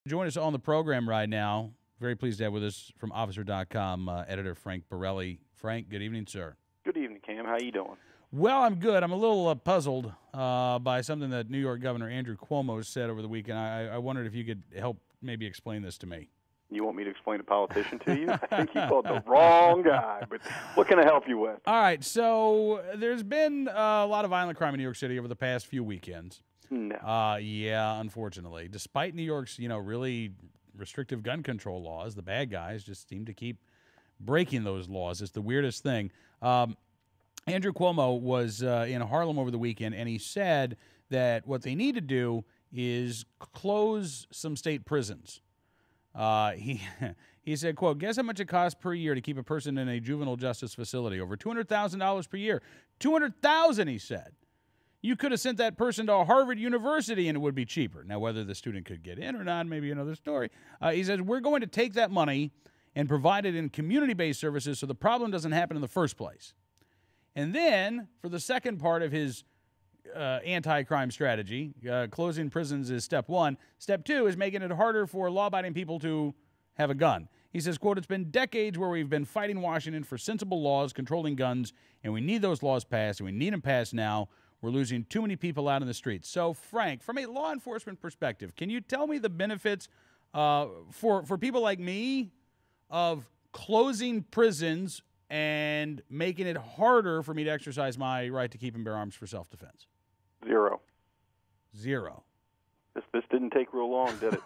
Join us on the program right now. Very pleased to have with us from Officer.com editor Frank Borelli. Frank, good evening, sir. Good evening, Cam. How you doing? Well, I'm good. I'm a little puzzled by something that New York Governor Andrew Cuomo said over the weekend. I wondered if you could help maybe explain this to me. You want me to explain a politician to you? I think you called the wrong guy, but what can I help you with? All right, so there's been a lot of violent crime in New York City over the past few weekends. No. Yeah, unfortunately. Despite New York's, really restrictive gun control laws, the bad guys just seem to keep breaking those laws. It's the weirdest thing. Andrew Cuomo was in Harlem over the weekend, and he said that what they need to do is close some state prisons. He said, quote, guess how much it costs per year to keep a person in a juvenile justice facility? Over $200,000 per year. $200,000, he said. You could have sent that person to Harvard University and it would be cheaper. Now, whether the student could get in or not, maybe another story. He says, we're going to take that money and provide it in community-based services so the problem doesn't happen in the first place. And then, for the second part of his anti-crime strategy, closing prisons is step one. Step two is making it harder for law-abiding people to have a gun. He says, quote, it's been decades where we've been fighting Washington for sensible laws controlling guns, and we need those laws passed, and we need them passed now. We're losing too many people out in the streets. So, Frank, from a law enforcement perspective, can you tell me the benefits for people like me of closing prisons and making it harder for me to exercise my right to keep and bear arms for self-defense? Zero. This didn't take real long, did it?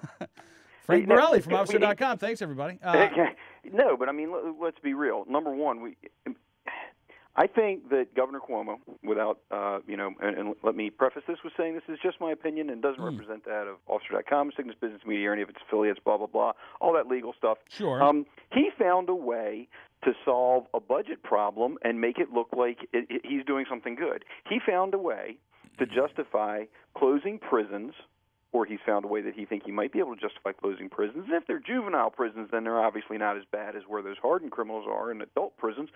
Frank Borelli from Officer.com. Thanks, everybody. No, but I mean, let's be real. Number one, I think that Governor Cuomo, without, and let me preface this with saying this is just my opinion and doesn't represent that of Officer.com, Cygnus Business Media, or any of its affiliates, blah, blah, blah, all that legal stuff. Sure. He found a way to solve a budget problem and make it look like he's doing something good. He found a way to justify closing prisons, or he's found a way that he thinks he might be able to justify closing prisons. If they're juvenile prisons, then they're obviously not as bad as where those hardened criminals are in adult prisons.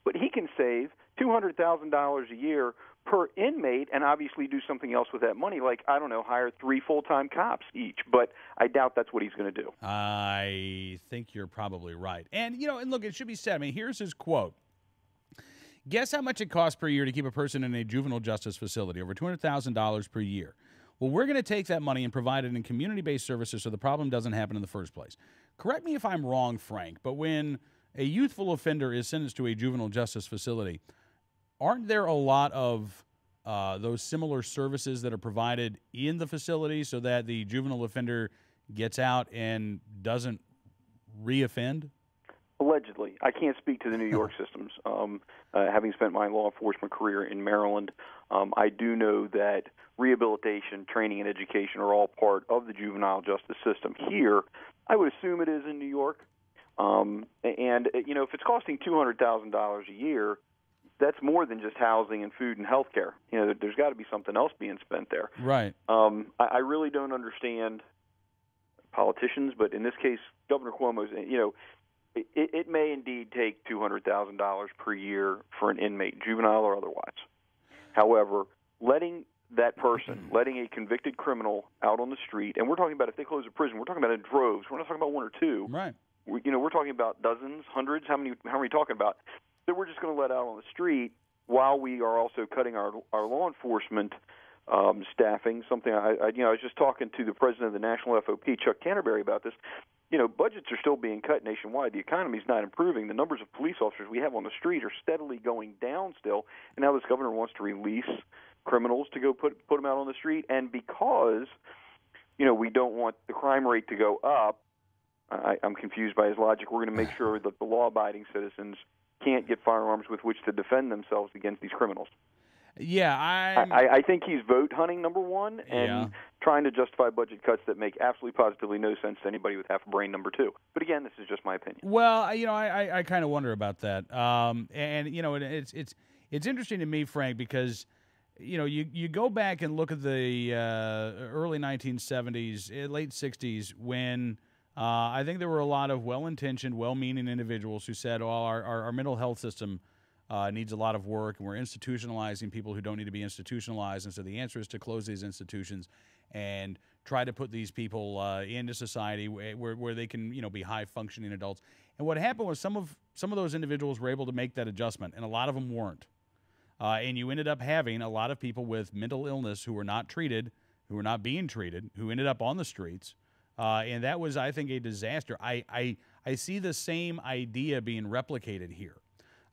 But he can save $200,000 a year per inmate and obviously do something else with that money, like, I don't know, hire 3 full-time cops each. But I doubt that's what he's going to do. I think you're probably right. And, and look, it should be said, I mean, here's his quote. Guess how much it costs per year to keep a person in a juvenile justice facility? Over $200,000 per year. Well, we're going to take that money and provide it in community-based services so the problem doesn't happen in the first place. Correct me if I'm wrong, Frank, but when a youthful offender is sentenced to a juvenile justice facility, aren't there a lot of those similar services that are provided in the facility so that the juvenile offender gets out and doesn't reoffend? Allegedly. I can't speak to the New York systems. Having spent my law enforcement career in Maryland, I do know that rehabilitation, training, and education are all part of the juvenile justice system. Here, I would assume it is in New York. If it's costing $200,000 a year, that's more than just housing and food and health care. There's got to be something else being spent there. Right. I really don't understand politicians, but in this case, Governor Cuomo's, it may indeed take $200,000 per year for an inmate, juvenile or otherwise. However, letting that person, letting a convicted criminal out on the street, and we're talking about if they close a prison, we're talking about in droves. We're not talking about one or two. Right. We're talking about dozens, hundreds. How many are we talking about? That we're just going to let out on the street while we are also cutting our law enforcement staffing. Something I was just talking to the president of the National FOP, Chuck Canterbury, about this. Budgets are still being cut nationwide. The economy's not improving. The numbers of police officers we have on the street are steadily going down still. And now this governor wants to release criminals to go put them out on the street. And because, we don't want the crime rate to go up, I'm confused by his logic. We're going to make sure that the law-abiding citizens can't get firearms with which to defend themselves against these criminals. Yeah, I think he's vote hunting, number one, and trying to justify budget cuts that make absolutely positively no sense to anybody with half a brain, number two. But again, this is just my opinion. Well, I kind of wonder about that. It's interesting to me, Frank, because you go back and look at the early 1970s, late 60s, when I think there were a lot of well-intentioned, well-meaning individuals who said, "Oh, our mental health system needs a lot of work, and we're institutionalizing people who don't need to be institutionalized, and so the answer is to close these institutions and try to put these people into society where they can, be high-functioning adults. And what happened was some of those individuals were able to make that adjustment, and a lot of them weren't. And you ended up having a lot of people with mental illness who were not treated, who were not being treated, who ended up on the streets. And that was, I think, a disaster. I see the same idea being replicated here.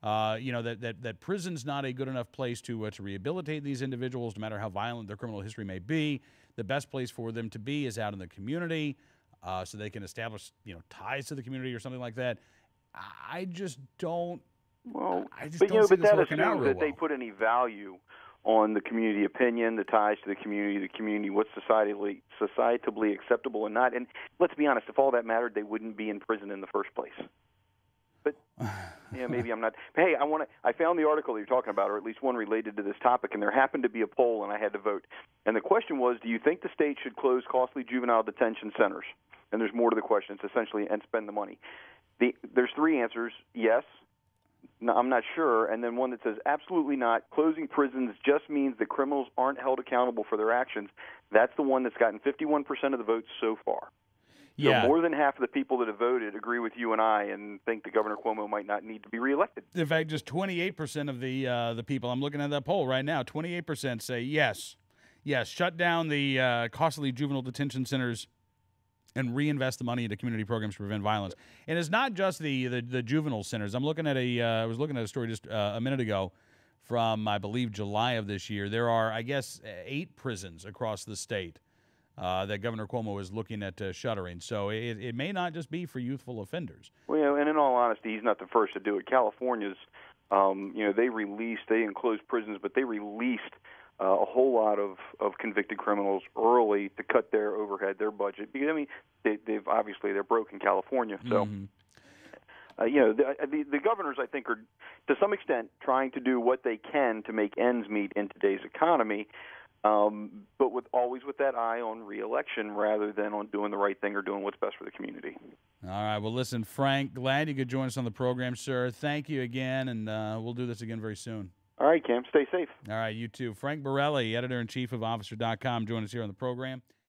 That prison's not a good enough place to rehabilitate these individuals, no matter how violent their criminal history may be. The best place for them to be is out in the community, so they can establish, ties to the community or something like that. I just don't. Well, I just but don't see this that working out assumes real that they well. put any value on the community opinion, the ties to the community, what's societally acceptable and not. And let's be honest, if all that mattered, they wouldn't be in prison in the first place. But maybe I'm not. Hey, I found the article that you're talking about, or at least one related to this topic, and there happened to be a poll, and I had to vote. And the question was, do you think the state should close costly juvenile detention centers? And there's more to the question. It's essentially, and spend the money. There's three answers: yes, no, I'm not sure, and then one that says absolutely not. Closing prisons just means that criminals aren't held accountable for their actions. That's the one that's gotten 51% of the votes so far. Yeah. So more than half of the people that have voted agree with you and I and think that Governor Cuomo might not need to be reelected. In fact, just 28% of the people, I'm looking at that poll right now, 28% say yes. Yes, shut down the costly juvenile detention centers and reinvest the money into community programs to prevent violence. And it's not just the juvenile centers. I was looking at a story just a minute ago from, I believe, July of this year. There are, I guess, 8 prisons across the state that Governor Cuomo is looking at shuttering. So it may not just be for youthful offenders. Well, and in all honesty, he's not the first to do it. California's, they enclosed prisons, but they released a whole lot of convicted criminals early to cut their overhead, their budget. Because they've obviously they're broke in California. So, the governors, I think, are to some extent trying to do what they can to make ends meet in today's economy. But always with that eye on re-election rather than on doing the right thing or doing what's best for the community. All right. Well, listen, Frank, glad you could join us on the program, sir. Thank you again, and we'll do this again very soon. All right, Cam. Stay safe. All right, you too. Frank Borelli, editor-in-chief of Officer.com, join us here on the program.